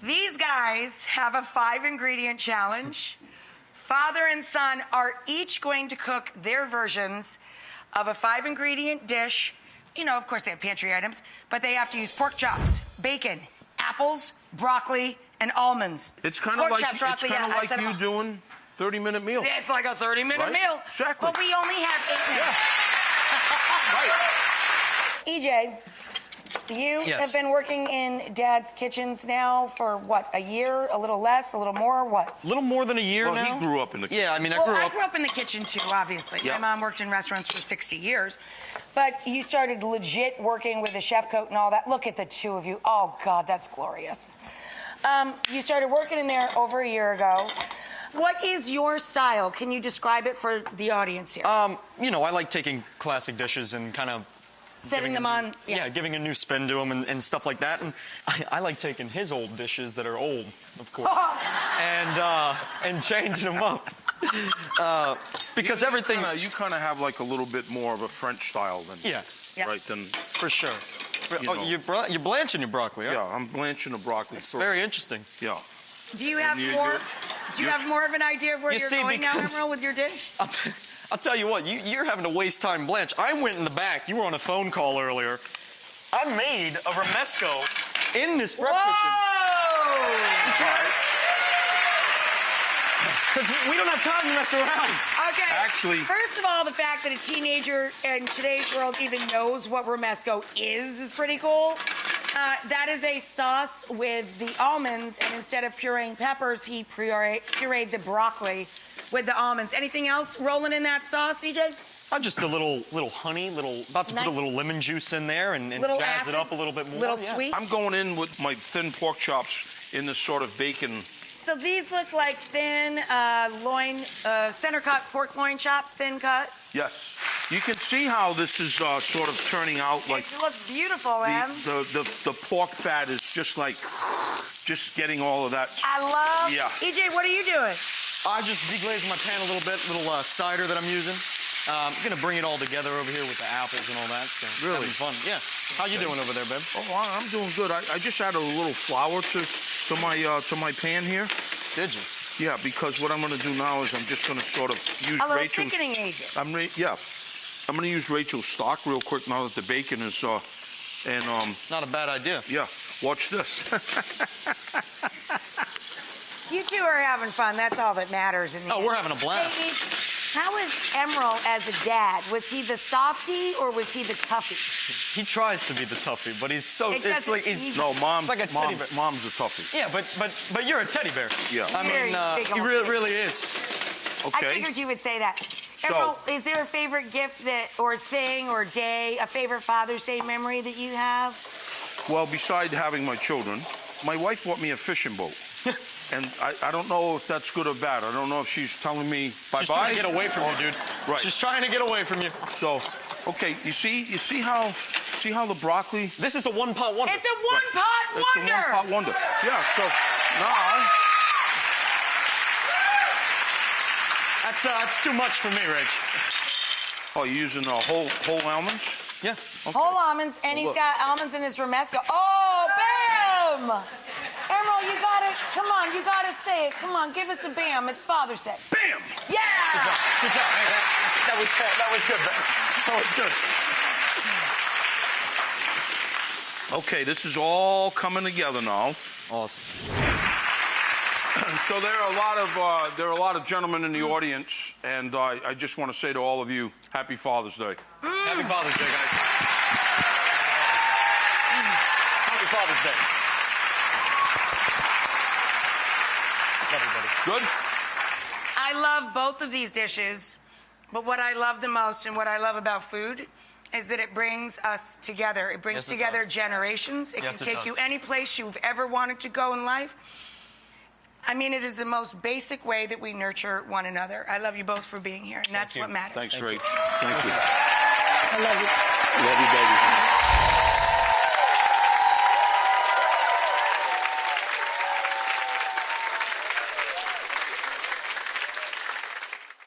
These guys have a 5-ingredient challenge. Father and son are each going to cook their versions of a 5-ingredient dish. You know, of course, they have pantry items, but they have to use pork chops, bacon, apples, broccoli, and almonds. It's kind of like, you doing 30-minute meals. It's like a 30-minute meal. Exactly. But we only have 8 minutes. Right. EJ, you have been working in Dad's kitchens now for, what, a year? A little less, a little more, what? A little more than a year now. Well, he grew up in the kitchen. Yeah, I mean, I grew up in the kitchen, too, obviously. Yep. My mom worked in restaurants for 60 years. But you started legit working with a chef coat and all that. Look at the two of you. Oh, God, that's glorious. You started working in there over a year ago. What is your style? Can you describe it for the audience here? You know, I like taking classic dishes and kind of setting them on. Yeah, giving a new spin to them and stuff like that. And I like taking his old dishes that are old, of course, and changing them up. Because everything... You kind of have like a little bit more of a French style than... Yeah. Right, than... For sure. You're blanching your broccoli, right? Yeah, I'm blanching the broccoli. It's very interesting. Yeah. Do you have more? Do you have more of an idea of where you're going now, Emeril, with your dish? I'll tell you what, you're having to waste time blanch. I went in the back. You were on a phone call earlier. I made a romesco in this prep kitchen. Because we don't have time to mess around. Okay. Actually, first of all, the fact that a teenager in today's world even knows what romesco is pretty cool. That is a sauce with the almonds, and instead of pureeing peppers, he pureed the broccoli with the almonds. Anything else rolling in that sauce, EJ? Just a little honey, about to put a little lemon juice in there and jazz acid, it up a little bit more. Little sweet. I'm going in with my thin pork chops in this sort of bacon. So these look like thin center cut pork loin chops, thin cut. Yes. You can see how this is sort of turning out like... It looks beautiful, Em. The pork fat is just getting all of that. I love... Yeah. EJ, what are you doing? I just deglazed my pan a little bit, little cider that I'm using. I'm going to bring it all together over here with the apples and all that. So really fun. Yeah. How you doing over there, babe? Oh, I'm doing good. I just added a little flour to my pan here. Did you? Yeah, because what I'm going to do now is I'm just going to sort of use Rachel's... thickening agent. I'm going to use Rachel's stock real quick now that the bacon is not a bad idea. Yeah. Watch this. You two are having fun. That's all that matters. We're having a blast. Hey, how is Emeril as a dad? Was he the softie or was he the toughie? He tries to be the toughie, but he's so... No, mom's like a teddy bear. Mom's a toughie. Yeah, but you're a teddy bear. Yeah. I mean, he really is. Okay. I figured you would say that. Emeril, is there a favorite gift or thing or day, a favorite Father's Day memory that you have? Well, besides having my children, my wife bought me a fishing boat. And I don't know if that's good or bad. I don't know if she's telling me bye-bye. She's trying to get away from you, dude. Right. She's trying to get away from you. So, okay, you see how the broccoli... This is a one-pot wonder. It's a one-pot wonder! It's a one-pot wonder. Yeah, so now... That's too much for me, Rach. Oh, you're using whole almonds? Yeah. Okay. Whole almonds, and he's got almonds in his romesco. Oh, bam! Emeril, you gotta, come on, you gotta say it. Come on, give us a bam. It's Father's Day. Bam! Yeah! Good job. That was good. That was good. Okay, this is all coming together now. Awesome. So there are a lot of gentlemen in the audience, and I just want to say to all of you, Happy Father's Day. Happy Father's Day, guys. Happy Father's Day. Everybody. Good? I love both of these dishes, but what I love the most and what I love about food is that it brings us together. It brings together generations. It can take you any place you've ever wanted to go in life. I mean, it is the most basic way that we nurture one another. I love you both for being here, and that's what matters. Thanks, Rach. Thank you. I love you. Love you, baby.